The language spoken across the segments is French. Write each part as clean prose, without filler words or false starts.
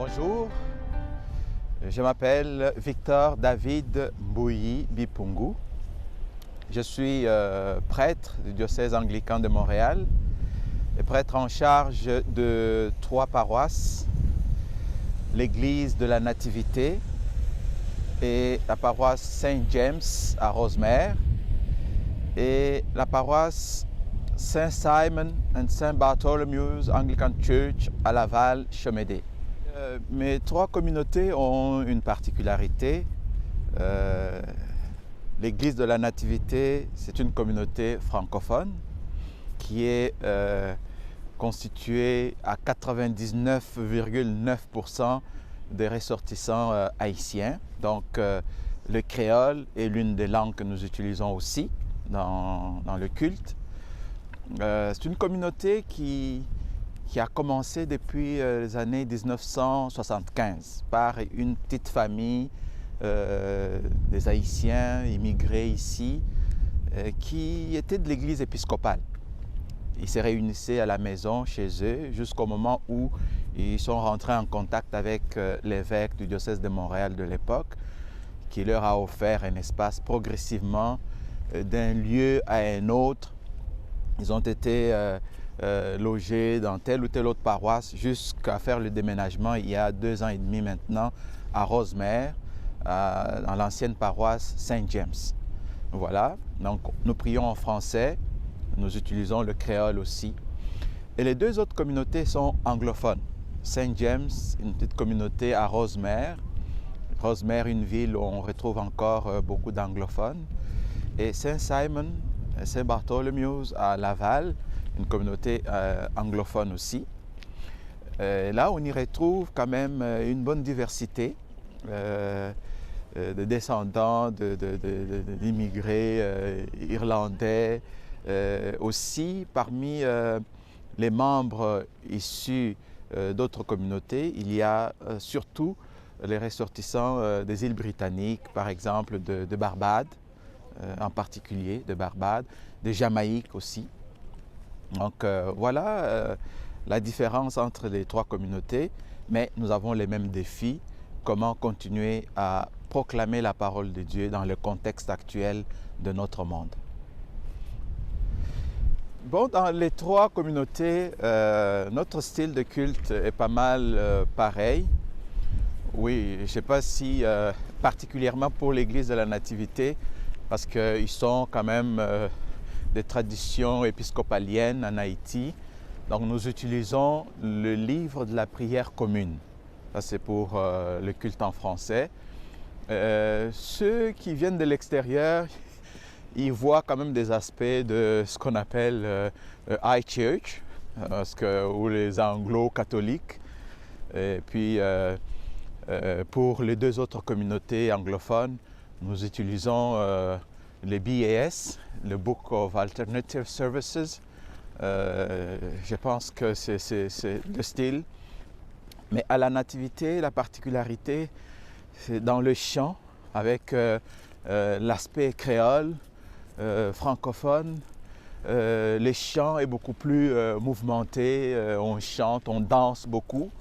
Bonjour, je m'appelle Victor David Mbouyi Bipungu. Je suis prêtre du diocèse anglican de Montréal et prêtre en charge de 3 paroisses, l'église de la Nativité et la paroisse Saint James à Rosemère et la paroisse Saint Simon and Saint Bartholomew's Anglican Church à Laval-Chemédé. Mes 3 communautés ont une particularité. L'église de la Nativité, c'est une communauté francophone qui est constituée à 99,9% des ressortissants haïtiens. Donc le créole est l'une des langues que nous utilisons aussi dans le culte. C'est une communauté qui a commencé depuis les années 1975 par une petite famille des Haïtiens immigrés ici qui étaient de l'église épiscopale. Ils se réunissaient à la maison chez eux jusqu'au moment où ils sont rentrés en contact avec l'évêque du diocèse de Montréal de l'époque qui leur a offert un espace progressivement d'un lieu à un autre. Ils ont été logés dans telle ou telle autre paroisse jusqu'à faire le déménagement il y a 2 ans et demi maintenant à Rosemère, dans l'ancienne paroisse Saint James. Voilà, donc nous prions en français, nous utilisons le créole aussi. Et les 2 autres communautés sont anglophones. Saint James, une petite communauté à Rosemère. Rosemère, une ville où on retrouve encore beaucoup d'anglophones. Et Saint Simon, Saint Bartholomew's à Laval, une communauté anglophone aussi. Là, on y retrouve quand même une bonne diversité de descendants d'immigrés irlandais. Aussi, parmi les membres issus d'autres communautés, il y a surtout les ressortissants des îles britanniques, par exemple de Barbade, en particulier de Barbade, de Jamaïque aussi. Donc voilà la différence entre les 3 communautés, mais nous avons les mêmes défis. Comment continuer à proclamer la parole de Dieu dans le contexte actuel de notre monde. Bon, dans les 3 communautés, notre style de culte est pas mal pareil. Oui, je ne sais pas si particulièrement pour l'église de la Nativité, parce qu'ils sont quand même des traditions épiscopaliennes en Haïti. Donc nous utilisons le livre de la prière commune. Ça c'est pour le culte en français. Ceux qui viennent de l'extérieur, ils voient quand même des aspects de ce qu'on appelle High Church, ou les anglo-catholiques. Et puis pour les 2 autres communautés anglophones, nous utilisons le BAS, le Book of Alternative Services. Je pense que c'est le style. Mais à la Nativité, la particularité, c'est dans le chant, avec l'aspect créole, francophone. Le chant est beaucoup plus mouvementé, on chante, on danse beaucoup.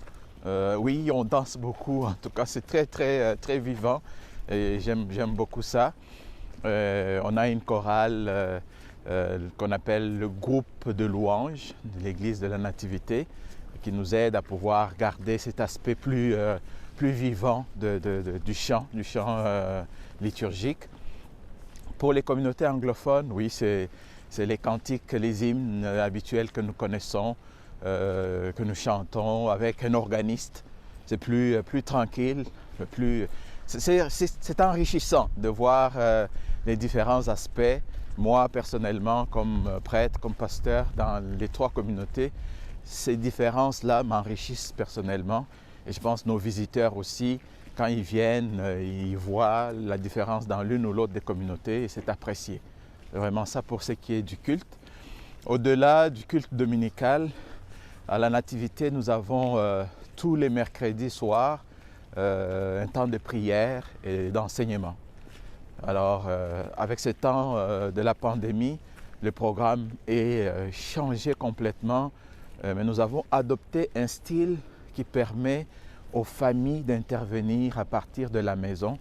Oui, on danse beaucoup, en tout cas c'est très vivant et j'aime beaucoup ça. On a une chorale qu'on appelle le groupe de louanges de l'église de la Nativité qui nous aide à pouvoir garder cet aspect plus vivant du chant liturgique. Pour les communautés anglophones, oui, c'est les cantiques, les hymnes habituels que nous connaissons, que nous chantons avec un organiste. C'est plus tranquille, c'est enrichissant de voir les différents aspects. Moi, personnellement, comme prêtre, comme pasteur dans les 3 communautés, ces différences-là m'enrichissent personnellement. Et je pense que nos visiteurs aussi, quand ils viennent, ils voient la différence dans l'une ou l'autre des communautés et c'est apprécié. C'est vraiment ça pour ce qui est du culte. Au-delà du culte dominical, à la Nativité, nous avons tous les mercredis soirs un temps de prière et d'enseignement. Alors, avec ce temps de la pandémie, le programme est changé complètement, mais nous avons adopté un style qui permet aux familles d'intervenir à partir de la maison,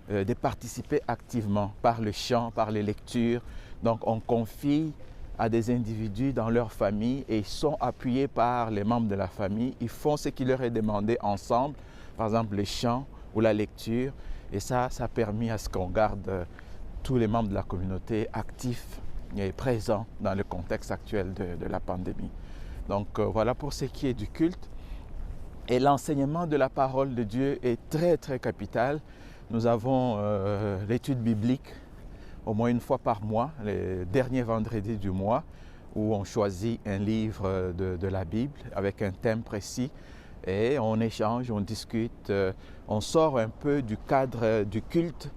de participer activement par le chant, par les lectures. Donc on confie à des individus dans leur famille et ils sont appuyés par les membres de la famille. Ils font ce qui leur est demandé ensemble, par exemple le chant ou la lecture. Et ça a permis à ce qu'on garde tous les membres de la communauté actifs et présents dans le contexte actuel de la pandémie. Donc voilà pour ce qui est du culte. Et l'enseignement de la parole de Dieu est très capital. Nous avons l'étude biblique au moins une fois par mois, les derniers vendredis du mois, où on choisit un livre de la Bible avec un thème précis et on échange, on discute, on sort un peu du cadre du culte.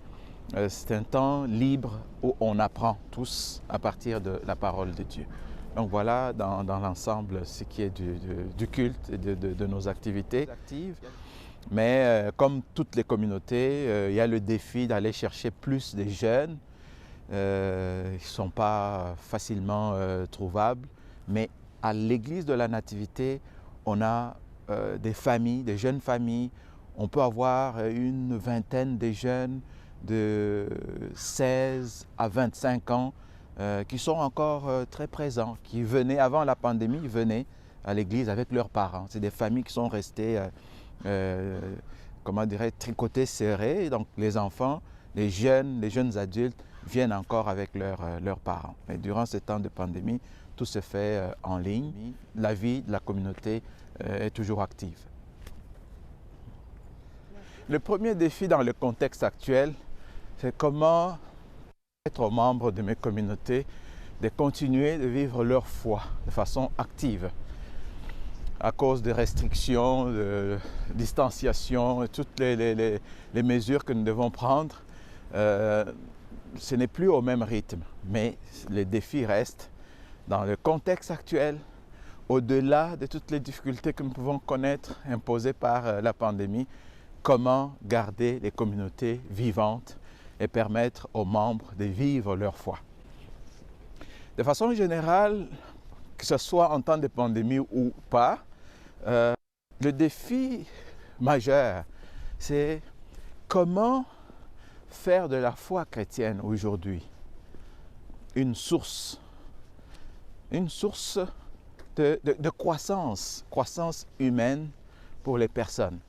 C'est un temps libre où on apprend tous à partir de la parole de Dieu. Donc voilà dans l'ensemble ce qui est du culte et de nos activités actives. Mais comme toutes les communautés, il y a le défi d'aller chercher plus de jeunes. Ils ne sont pas facilement trouvables. Mais à l'église de la Nativité, on a des familles, des jeunes familles. On peut avoir une vingtaine de jeunes de 16 à 25 ans qui sont encore très présents, qui venaient avant la pandémie, ils venaient à l'église avec leurs parents. C'est des familles qui sont restées, comment dirais-je, tricotées, serrées. Donc les enfants, les jeunes adultes viennent encore avec leurs parents. Mais durant ce temps de pandémie, tout se fait en ligne. La vie de la communauté est toujours active. Le premier défi dans le contexte actuel, c'est comment permettre aux membres de mes communautés de continuer de vivre leur foi de façon active. À cause des restrictions, de distanciation, toutes les mesures que nous devons prendre, ce n'est plus au même rythme. Mais les défis restent dans le contexte actuel, au-delà de toutes les difficultés que nous pouvons connaître imposées par la pandémie. Comment garder les communautés vivantes et permettre aux membres de vivre leur foi. De façon générale, que ce soit en temps de pandémie ou pas, le défi majeur, c'est comment faire de la foi chrétienne aujourd'hui une source de croissance humaine pour les personnes.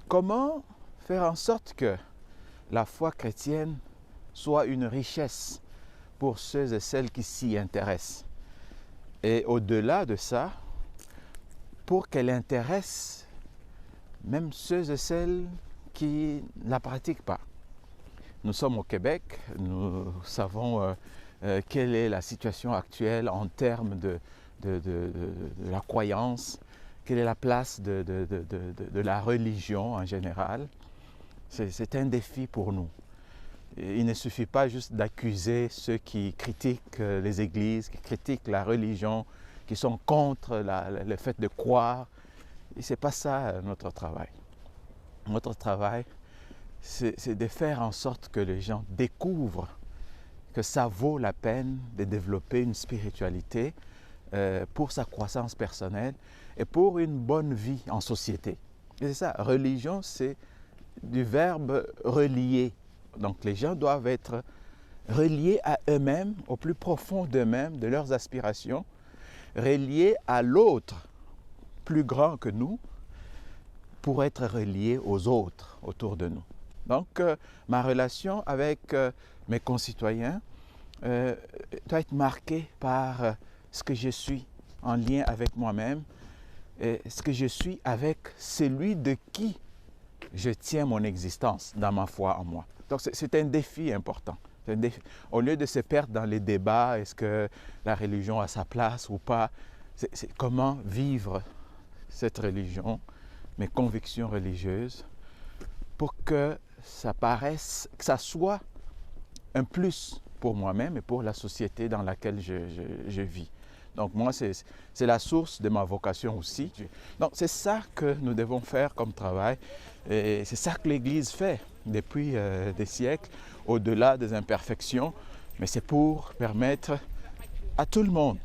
Comment faire en sorte que la foi chrétienne soit une richesse pour ceux et celles qui s'y intéressent. Et au-delà de ça, pour qu'elle intéresse même ceux et celles qui ne la pratiquent pas. Nous sommes au Québec, nous savons quelle est la situation actuelle en termes de la croyance, quelle est la place de la religion en général. C'est un défi pour nous. Il ne suffit pas juste d'accuser ceux qui critiquent les églises, qui critiquent la religion, qui sont contre le fait de croire. Et ce n'est pas ça notre travail. Notre travail, c'est de faire en sorte que les gens découvrent que ça vaut la peine de développer une spiritualité pour sa croissance personnelle et pour une bonne vie en société. Et c'est ça, religion, c'est du verbe relier. Donc les gens doivent être reliés à eux-mêmes, au plus profond d'eux-mêmes, de leurs aspirations, reliés à l'autre, plus grand que nous, pour être reliés aux autres autour de nous. Donc ma relation avec mes concitoyens doit être marquée par ce que je suis en lien avec moi-même et ce que je suis avec celui de qui je tiens mon existence dans ma foi en moi. Donc c'est un défi important. Un défi. Au lieu de se perdre dans les débats, est-ce que la religion a sa place ou pas, c'est comment vivre cette religion, mes convictions religieuses, pour que ça paraisse, que ça soit un plus pour moi-même et pour la société dans laquelle je vis. Donc moi, c'est la source de ma vocation aussi. Donc c'est ça que nous devons faire comme travail et c'est ça que l'Église fait depuis des siècles, au-delà des imperfections, mais c'est pour permettre à tout le monde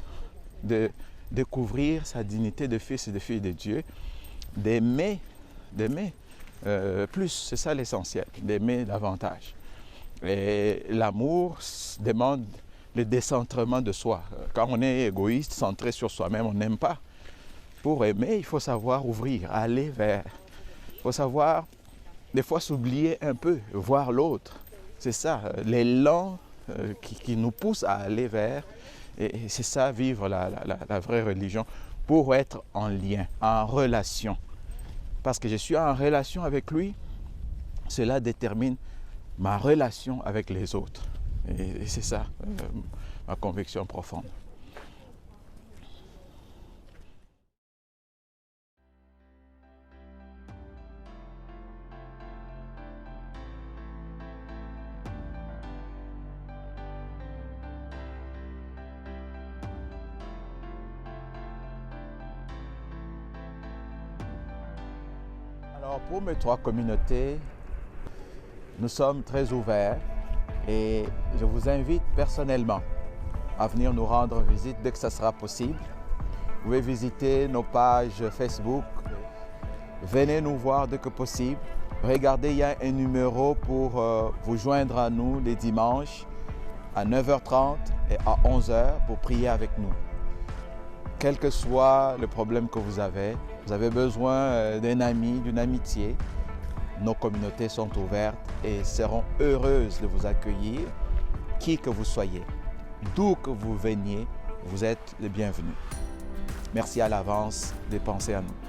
de découvrir sa dignité de fils et de fille de Dieu, d'aimer d'aimer plus. C'est ça l'essentiel, d'aimer davantage. Et l'amour demande le décentrement de soi. Quand on est égoïste, centré sur soi-même, on n'aime pas. Pour aimer, il faut savoir ouvrir, aller vers. Il faut savoir, des fois, s'oublier un peu, voir l'autre. C'est ça, l'élan qui nous pousse à aller vers. Et c'est ça, vivre la vraie religion, pour être en lien, en relation. Parce que je suis en relation avec lui, cela détermine ma relation avec les autres. Et c'est ça, ma conviction profonde. Alors pour mes 3 communautés, nous sommes très ouverts et je vous invite personnellement à venir nous rendre visite dès que ça sera possible. Vous pouvez visiter nos pages Facebook. Venez nous voir dès que possible. Regardez, il y a un numéro pour vous joindre à nous les dimanches à 9h30 et à 11h pour prier avec nous. Quel que soit le problème que vous avez besoin d'un ami, d'une amitié, nos communautés sont ouvertes et seront heureuses de vous accueillir, qui que vous soyez. D'où que vous veniez, vous êtes les bienvenus. Merci à l'avance de penser à nous.